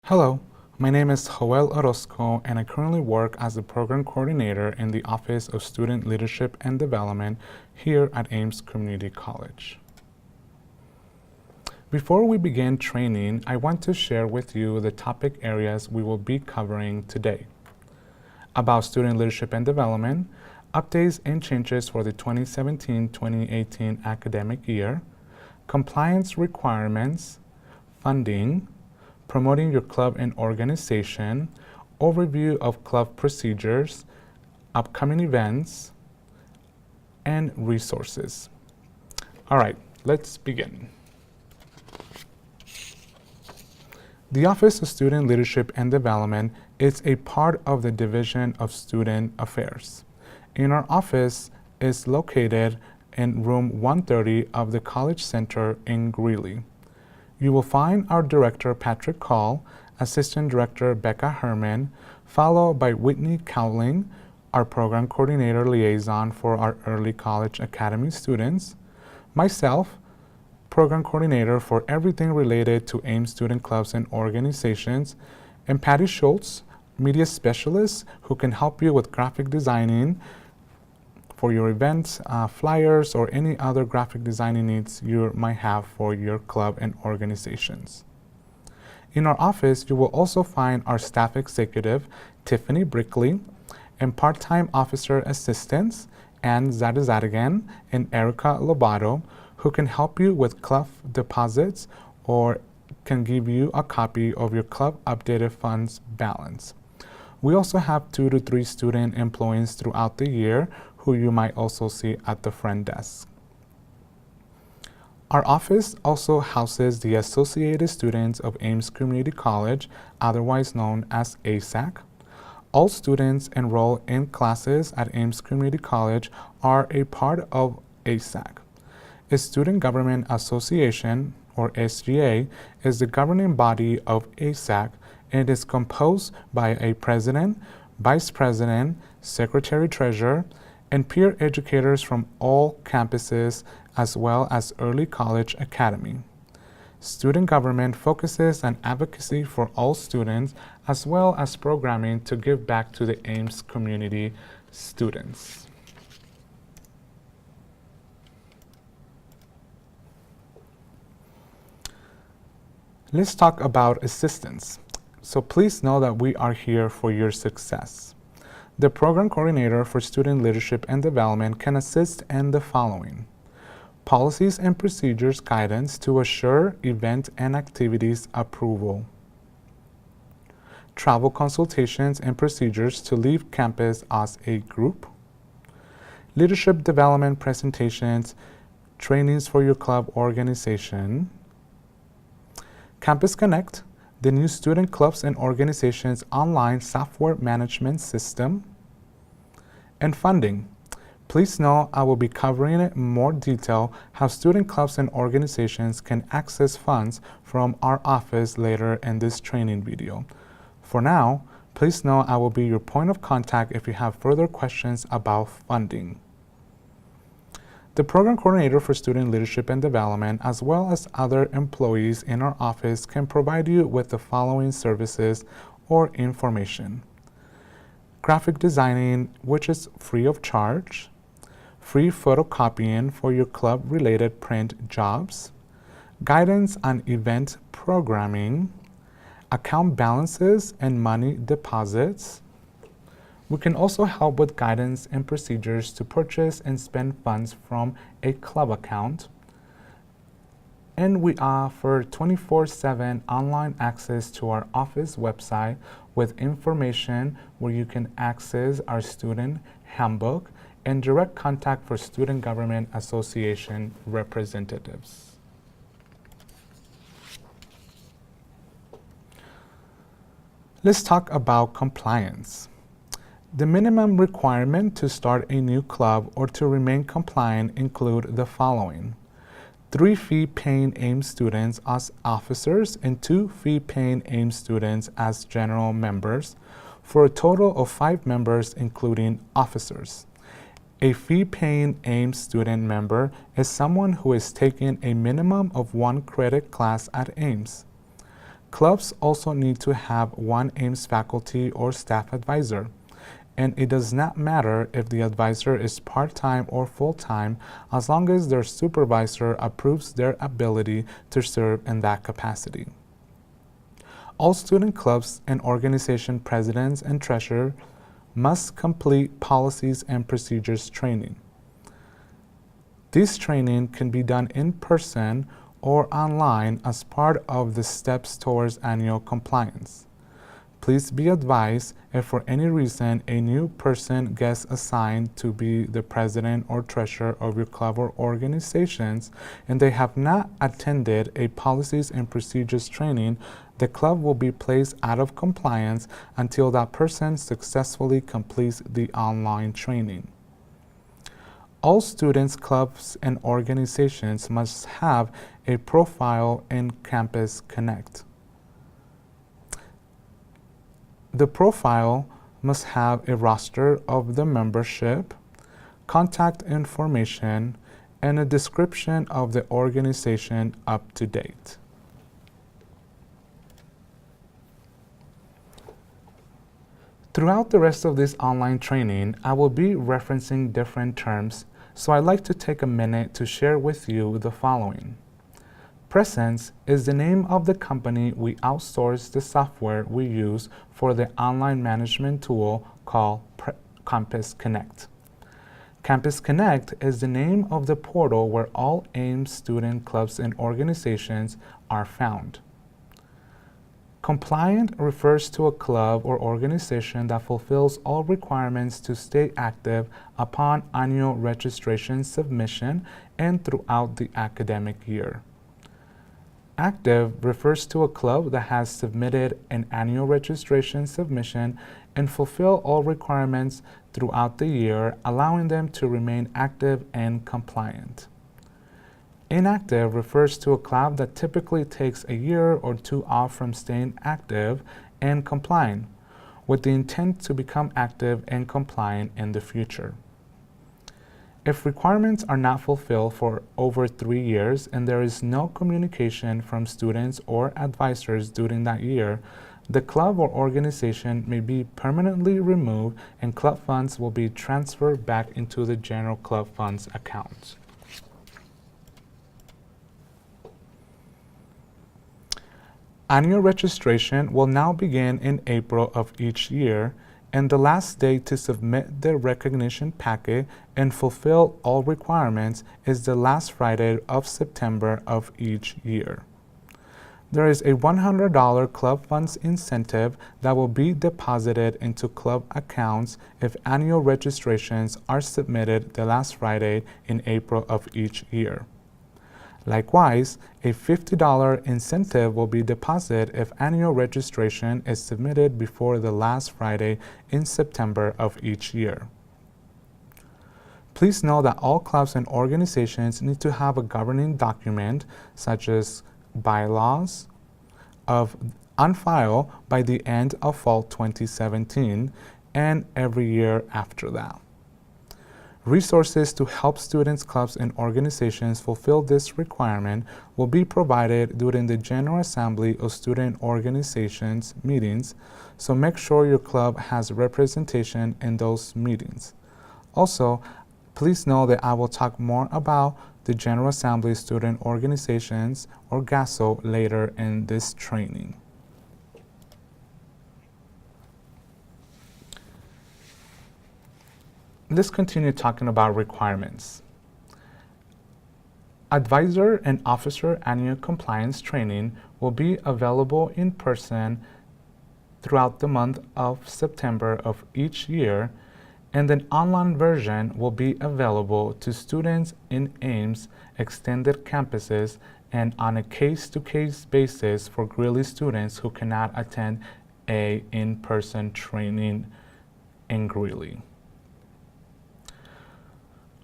Hello, my name is Joel Orozco and I currently work as the Program Coordinator in the Office of Student Leadership and Development here at Ames Community College. Before we begin training, I want to share with you the topic areas we will be covering today. About student leadership and development, updates and changes for the 2017-2018 academic year, compliance requirements, funding, promoting your club and organization, overview of club procedures, upcoming events, and resources. All right, let's begin. The Office of Student Leadership and Development is a part of the Division of Student Affairs. And our office is located in room 130 of the College Center in Greeley. You will find our Director, Patrick Call, Assistant Director, Becca Herman, followed by Whitney Cowling, our Program Coordinator Liaison for our Early College Academy students, myself, Program Coordinator for everything related to Ames student clubs and organizations, and Patty Schultz, Media Specialist, who can help you with graphic designing for your events, flyers, or any other graphic designing needs you might have for your club and organizations. In our office, you will also find our staff executive, Tiffany Brickley, and part-time officer assistants, Ann Zadazadigan and Erica Lobato, who can help you with club deposits or can give you a copy of your club updated funds balance. We also have 2 to 3 student employees throughout the year who you might also see at the front desk. Our office also houses the Associated Students of Ames Community College, otherwise known as ASAC. All students enrolled in classes at Ames Community College are a part of ASAC. A Student Government Association, or SGA, is the governing body of ASAC, and it is composed by a president, vice president, secretary-treasurer, and peer educators from all campuses, as well as Early College Academy. Student government focuses on advocacy for all students, as well as programming to give back to the Ames community students. Let's talk about assistance. So please know that we are here for your success. The Program Coordinator for Student Leadership and Development can assist in the following: policies and procedures guidance to assure event and activities approval, travel consultations and procedures to leave campus as a group, leadership development presentations, trainings for your club organization, Campus Connect, the new student clubs and organizations online software management system, and funding. Please know I will be covering in more detail how student clubs and organizations can access funds from our office later in this training video. For now, please know I will be your point of contact if you have further questions about funding. The Program Coordinator for Student Leadership and Development, as well as other employees in our office, can provide you with the following services or information: graphic designing, which is free of charge, free photocopying for your club-related print jobs, guidance on event programming, account balances and money deposits. We can also help with guidance and procedures to purchase and spend funds from a club account. And we offer 24/7 online access to our office website with information where you can access our student handbook and direct contact for Student Government Association representatives. Let's talk about compliance. The minimum requirement to start a new club or to remain compliant include the following: 3 fee-paying Ames students as officers and 2 fee-paying Ames students as general members, for a total of 5 members including officers. A fee-paying Ames student member is someone who is taking a minimum of 1 credit class at Ames. Clubs also need to have one Ames faculty or staff advisor, and it does not matter if the advisor is part-time or full-time as long as their supervisor approves their ability to serve in that capacity. All student clubs and organization presidents and treasurers must complete policies and procedures training. This training can be done in person or online as part of the steps towards annual compliance. Please be advised if for any reason a new person gets assigned to be the president or treasurer of your club or organizations and they have not attended a policies and procedures training, the club will be placed out of compliance until that person successfully completes the online training. All students, clubs, and organizations must have a profile in Campus Connect. The profile must have a roster of the membership, contact information, and a description of the organization up to date. Throughout the rest of this online training, I will be referencing different terms, so I'd like to take a minute to share with you the following. Presence is the name of the company we outsource the software we use for the online management tool called Campus Connect. Campus Connect is the name of the portal where all Ames student clubs and organizations are found. Compliant refers to a club or organization that fulfills all requirements to stay active upon annual registration submission and throughout the academic year. Active refers to a club that has submitted an annual registration submission and fulfill all requirements throughout the year, allowing them to remain active and compliant. Inactive refers to a club that typically takes a year or two off from staying active and compliant, with the intent to become active and compliant in the future. If requirements are not fulfilled for over 3 years and there is no communication from students or advisors during that year, the club or organization may be permanently removed and club funds will be transferred back into the general club funds account. Annual registration will now begin in April of each year, and the last day to submit the recognition packet and fulfill all requirements is the last Friday of September of each year. There is a $100 club funds incentive that will be deposited into club accounts if annual registrations are submitted the last Friday in April of each year. Likewise, a $50 incentive will be deposited if annual registration is submitted before the last Friday in September of each year. Please know that all clubs and organizations need to have a governing document, such as bylaws, on file by the end of fall 2017 and every year after that. Resources to help students, clubs, and organizations fulfill this requirement will be provided during the General Assembly of Student Organizations meetings, so make sure your club has representation in those meetings. Also, please know that I will talk more about the General Assembly Student Organizations, or GASO, later in this training. Let's continue talking about requirements. Advisor and officer annual compliance training will be available in person throughout the month of September of each year, and an online version will be available to students in Ames extended campuses and on a case-to-case basis for Greeley students who cannot attend a in-person training in Greeley.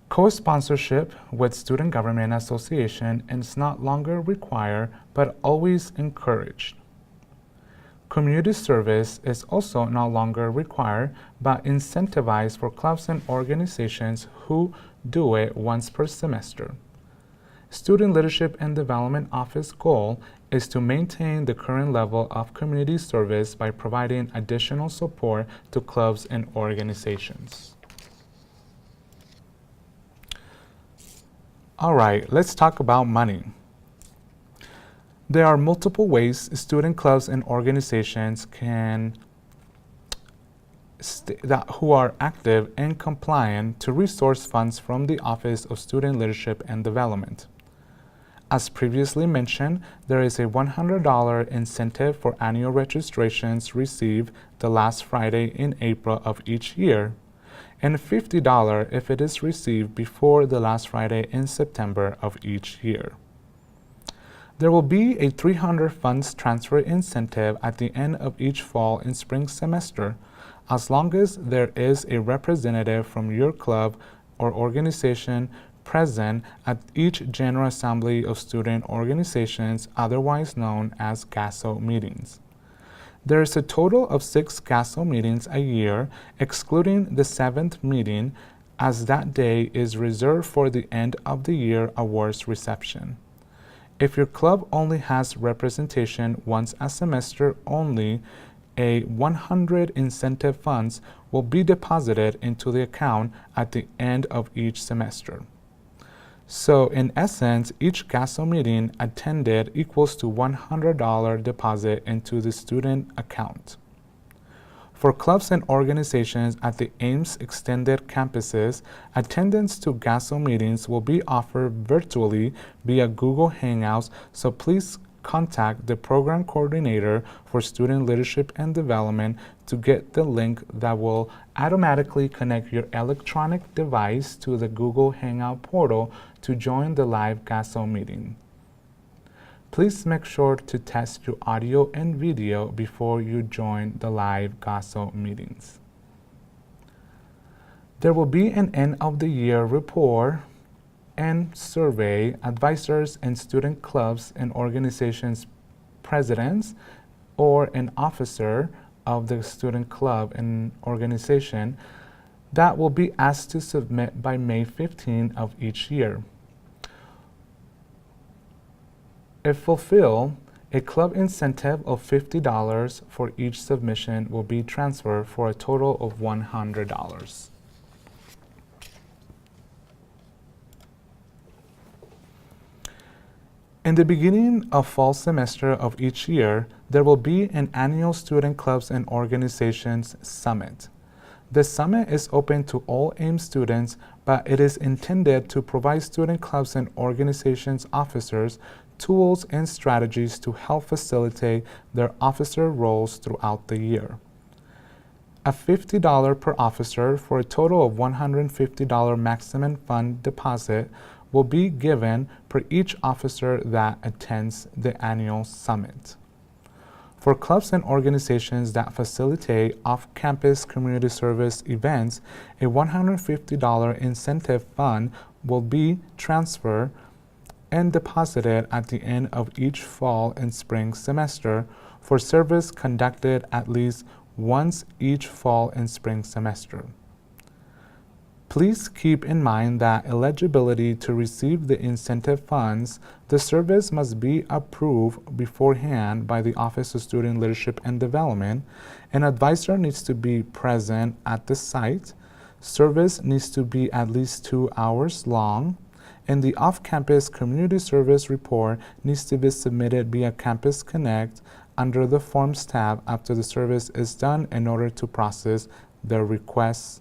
Co-sponsorship with Student Government Association is not longer required, but always encouraged. Community service is also no longer required, but incentivized for clubs and organizations who do it once per semester. Student Leadership and Development Office goal is to maintain the current level of community service by providing additional support to clubs and organizations. All right, let's talk about money. There are multiple ways student clubs and organizations who are active and compliant to resource funds from the Office of Student Leadership and Development. As previously mentioned, there is a $100 incentive for annual registrations received the last Friday in April of each year, and $50 if it is received before the last Friday in September of each year. There will be a $300 funds transfer incentive at the end of each fall and spring semester, as long as there is a representative from your club or organization present at each General Assembly of Student Organizations, otherwise known as GASO meetings. There is a total of 6 GASO meetings a year, excluding the 7th meeting, as that day is reserved for the end of the year awards reception. If your club only has representation once a semester only, a $100 incentive funds will be deposited into the account at the end of each semester. So in essence, each GASO meeting attended equals to $100 deposit into the student account. For clubs and organizations at the Ames extended campuses, attendance to GASO meetings will be offered virtually via Google Hangouts, so please contact the program coordinator for Student Leadership and Development to get the link that will automatically connect your electronic device to the Google Hangout portal to join the live GASO meeting. Please make sure to test your audio and video before you join the live GASO meetings. There will be an end of the year report and survey. Advisors and student clubs and organizations presidents or an officer of the student club and organization that will be asked to submit by May 15 of each year. If fulfilled, a club incentive of $50 for each submission will be transferred for a total of $100. In the beginning of fall semester of each year, there will be an annual Student Clubs and Organizations Summit. The summit is open to all Ames students, but it is intended to provide student clubs and organizations officers tools and strategies to help facilitate their officer roles throughout the year. A $50 per officer for a total of $150 maximum fund deposit will be given per each officer that attends the annual summit. For clubs and organizations that facilitate off-campus community service events, a $150 incentive fund will be transferred and deposited at the end of each fall and spring semester for service conducted at least once each fall and spring semester. Please keep in mind that eligibility to receive the incentive funds, the service must be approved beforehand by the Office of Student Leadership and Development. An advisor needs to be present at the site. Service needs to be at least 2 hours long. And the off-campus community service report needs to be submitted via Campus Connect under the Forms tab after the service is done in order to process the requests.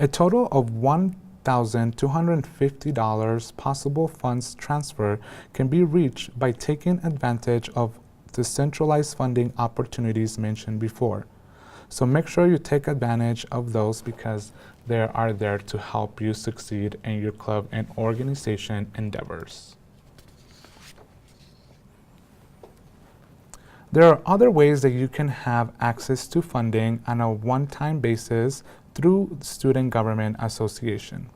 A total of $1,250 possible funds transfer can be reached by taking advantage of the centralized funding opportunities mentioned before. So make sure you take advantage of those because they are there to help you succeed in your club and organization endeavors. There are other ways that you can have access to funding on a one-time basis through Student Government Association.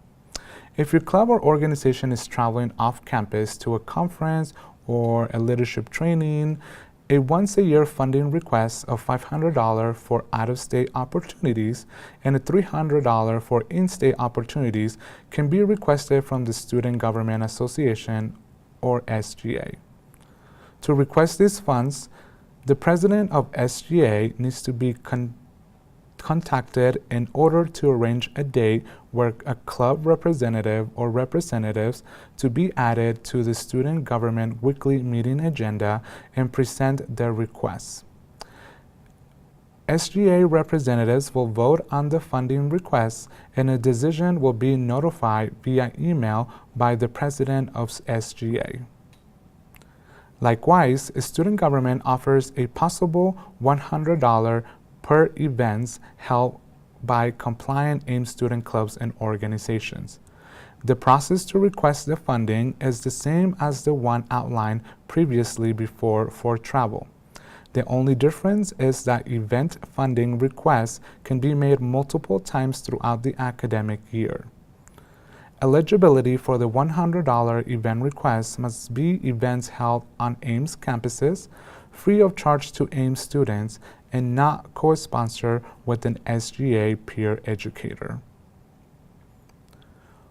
If your club or organization is traveling off campus to a conference or a leadership training, A once-a-year funding request of $500 for out-of-state opportunities and a $300 for in-state opportunities can be requested from the Student Government Association or SGA. To request these funds, the president of SGA needs to be contacted in order to arrange a date where a club representative or representatives to be added to the student government weekly meeting agenda and present their requests. SGA representatives will vote on the funding requests, and a decision will be notified via email by the president of SGA. Likewise, student government offers a possible $100 per events held by compliant AIM student clubs and organizations. The process to request the funding is the same as the one outlined previously before for travel. The only difference is that event funding requests can be made multiple times throughout the academic year. Eligibility for the $100 event request must be events held on AIMS campuses, free of charge to AIMS students, and not co-sponsored with an SGA peer educator.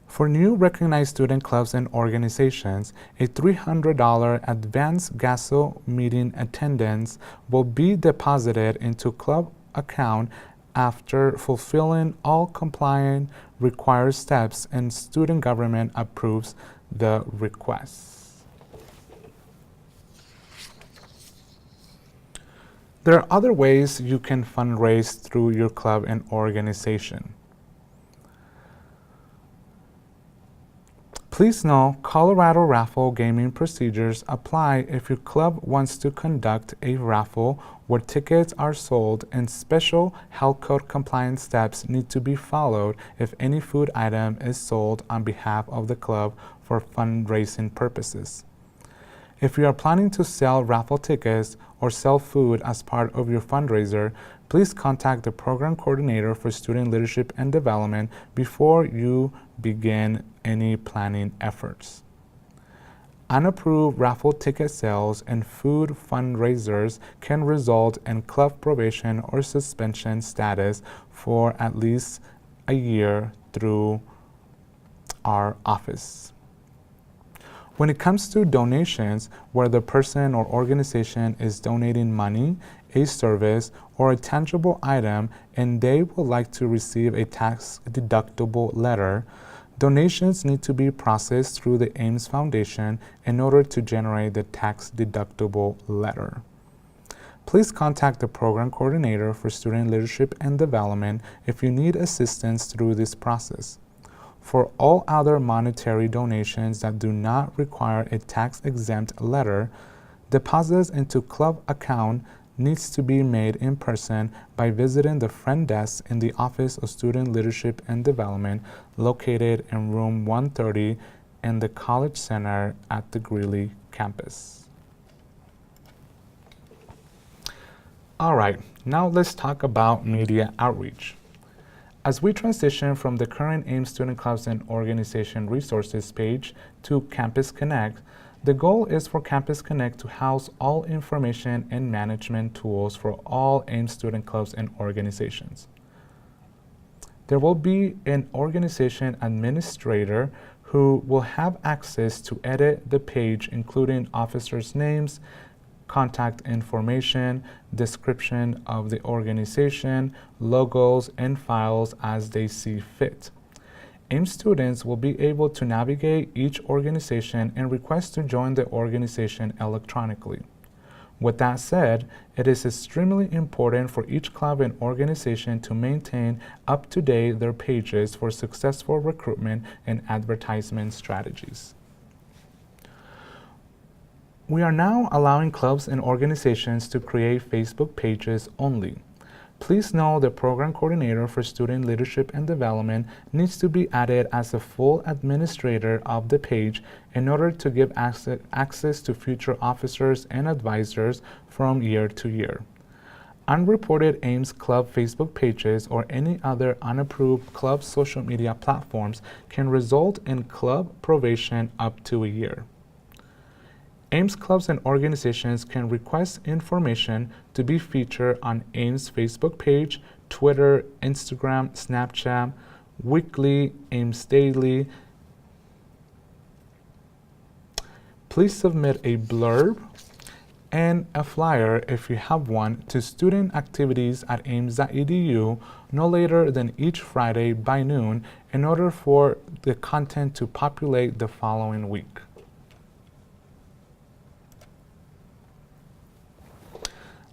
For new recognized student clubs and organizations, a $300 advance GASO meeting attendance will be deposited into club account after fulfilling all compliant required steps and student government approves the request. There are other ways you can fundraise through your club and organization. Please know Colorado raffle gaming procedures apply if your club wants to conduct a raffle where tickets are sold, and special health code compliance steps need to be followed if any food item is sold on behalf of the club for fundraising purposes. If you are planning to sell raffle tickets or sell food as part of your fundraiser, please contact the program coordinator for student leadership and development before you begin any planning efforts. Unapproved raffle ticket sales and food fundraisers can result in club probation or suspension status for at least a year through our office. When it comes to donations, where the person or organization is donating money, a service, or a tangible item, and they would like to receive a tax-deductible letter, donations need to be processed through the AIMS Foundation in order to generate the tax-deductible letter. Please contact the program coordinator for student leadership and development if you need assistance through this process. For all other monetary donations that do not require a tax-exempt letter, deposits into club account needs to be made in person by visiting the front desk in the Office of Student Leadership and Development located in room 130 in the College Center at the Greeley campus. All right, now let's talk about media outreach. As we transition from the current AIM Student Clubs and Organization Resources page to Campus Connect, the goal is for Campus Connect to house all information and management tools for all AIM Student Clubs and Organizations. There will be an organization administrator who will have access to edit the page, including officers' names, contact information, description of the organization, logos, and files as they see fit. AIM students will be able to navigate each organization and request to join the organization electronically. With that said, it is extremely important for each club and organization to maintain up-to-date their pages for successful recruitment and advertisement strategies. We are now allowing clubs and organizations to create Facebook pages only. Please know the program coordinator for student leadership and development needs to be added as a full administrator of the page in order to give access to future officers and advisors from year to year. Unreported AIMS club Facebook pages or any other unapproved club social media platforms can result in club probation up to a year. Ames clubs and organizations can request information to be featured on Ames Facebook page, Twitter, Instagram, Snapchat, weekly, Ames Daily. Please submit a blurb and a flyer, if you have one, to student activities at ames.edu no later than each Friday by noon in order for the content to populate the following week.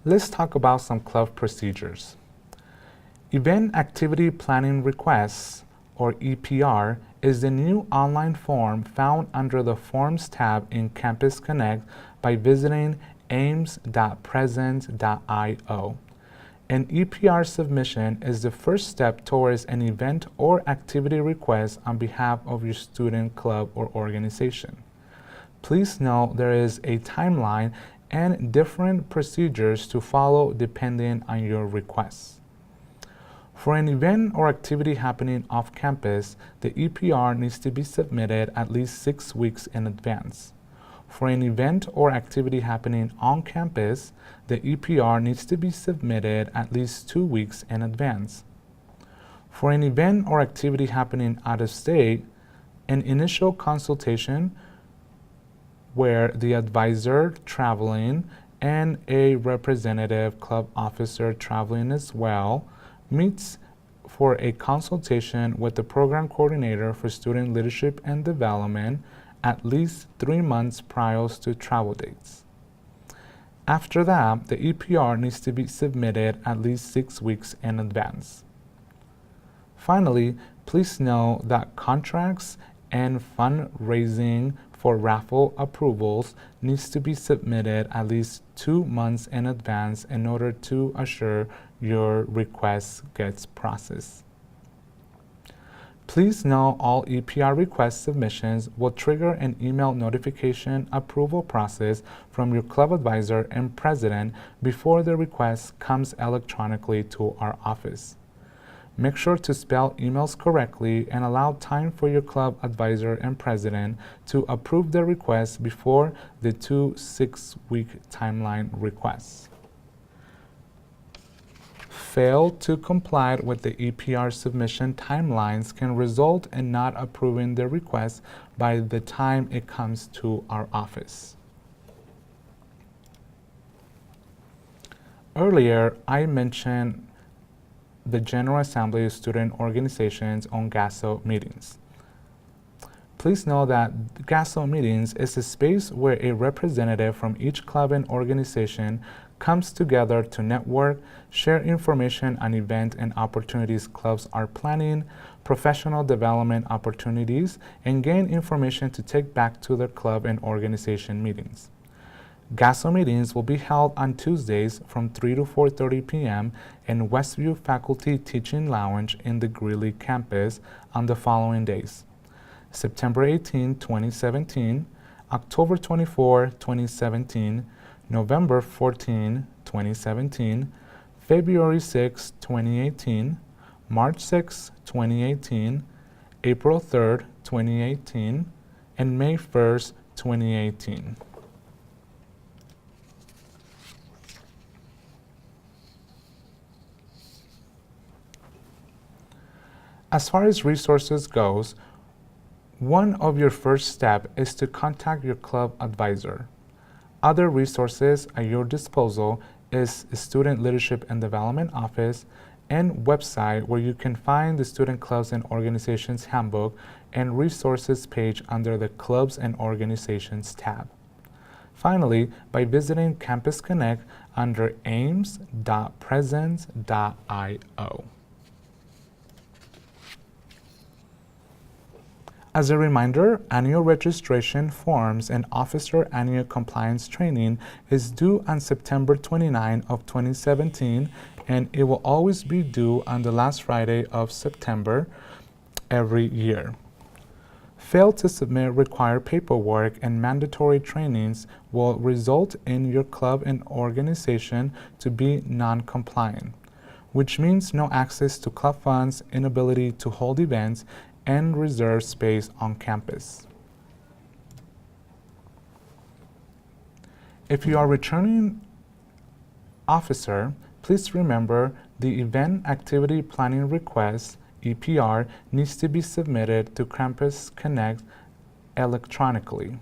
Let's talk about some club procedures. Event Activity Planning Requests, or EPR, is the new online form found under the Forms tab in Campus Connect by visiting ames.present.io. An EPR submission is the first step towards an event or activity request on behalf of your student club or organization. Please note there is a timeline and different procedures to follow depending on your requests. For an event or activity happening off campus, the EPR needs to be submitted at least 6 weeks in advance. For an event or activity happening on campus, the EPR needs to be submitted at least 2 weeks in advance. For an event or activity happening out of state, an initial consultation where the advisor traveling and a representative club officer traveling as well meets for a consultation with the program coordinator for student leadership and development at least 3 months prior to travel dates. After that, the EPR needs to be submitted at least 6 weeks in advance. Finally, please know that contracts and fundraising for raffle approvals needs to be submitted at least 2 months in advance in order to assure your request gets processed. Please know all EPR request submissions will trigger an email notification approval process from your club advisor and president before the request comes electronically to our office. Make sure to spell emails correctly and allow time for your club advisor and president to approve the request before the 2 6-week timeline requests. Fail to comply with the EPR submission timelines can result in not approving the request by the time it comes to our office. Earlier, I mentioned the General Assembly of Student Organizations on GASO meetings. Please know that GASO meetings is a space where a representative from each club and organization comes together to network, share information on events and opportunities clubs are planning, professional development opportunities, and gain information to take back to their club and organization meetings. GASO meetings will be held on Tuesdays from 3 to 4:30 p.m. in Westview Faculty Teaching Lounge in the Greeley campus on the following days: September 18, 2017, October 24, 2017, November 14, 2017, February 6, 2018, March 6, 2018, April 3, 2018, and May 1, 2018. As far as resources goes, one of your first steps is to contact your club advisor. Other resources at your disposal is the Student Leadership and Development Office and website where you can find the Student Clubs and Organizations Handbook and Resources page under the Clubs and Organizations tab. Finally, by visiting Campus Connect under ames.present.io. As a reminder, annual registration forms and officer annual compliance training is due on September 29 of 2017, and it will always be due on the last Friday of September every year. Fail to submit required paperwork and mandatory trainings will result in your club and organization to be non-compliant, which means no access to club funds, inability to hold events, and reserve space on campus. If you are returning officer, please remember the Event Activity Planning Request, EPR, needs to be submitted to Campus Connect electronically.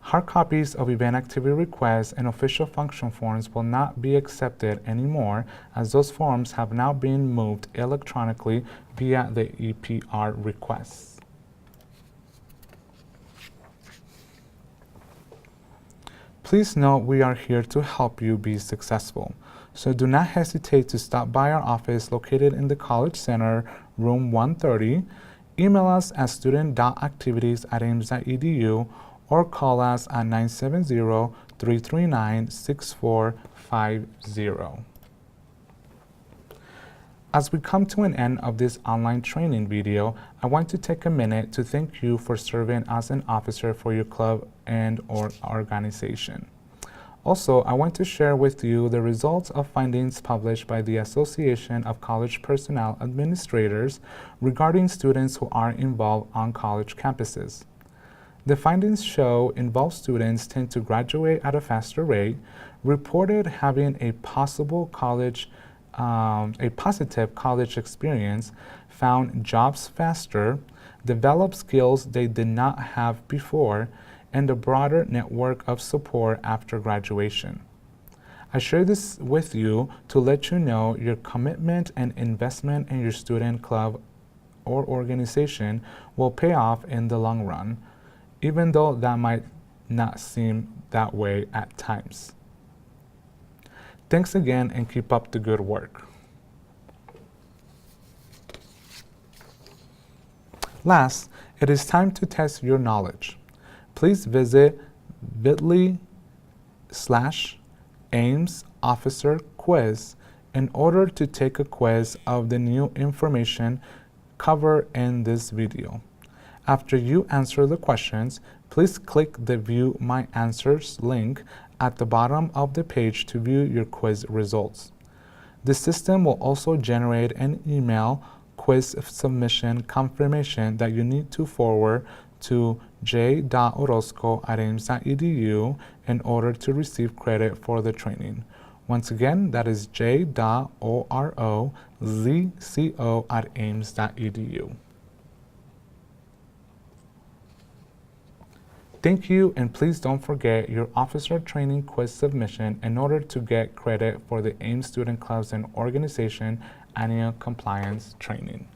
Hard copies of event activity requests and official function forms will not be accepted anymore, as those forms have now been moved electronically via the EPR requests. Please note we are here to help you be successful, so do not hesitate to stop by our office located in the College Center, room 130. Email us at student.activities@ames.edu or call us at 970-339-6450. As we come to an end of this online training video, I want to take a minute to thank you for serving as an officer for your club and or organization. Also, I want to share with you the results of findings published by the Association of College Personnel Administrators regarding students who are involved on college campuses. The findings show involved students tend to graduate at a faster rate, reported having a positive college experience, found jobs faster, developed skills they did not have before, and a broader network of support after graduation. I share this with you to let you know your commitment and investment in your student club or organization will pay off in the long run, even though that might not seem that way at times. Thanks again and keep up the good work. Last, it is time to test your knowledge. Please visit bit.ly/Ames Officer Quiz in order to take a quiz of the new information covered in this video. After you answer the questions, please click the View My Answers link at the bottom of the page to view your quiz results. The system will also generate an email quiz submission confirmation that you need to forward to j.orozco@ames.edu in order to receive credit for the training. Once again, that is j.orozco@ames.edu. Thank you, and please don't forget your officer training quiz submission in order to get credit for the AIMS Student Clubs and Organization Annual Compliance Training.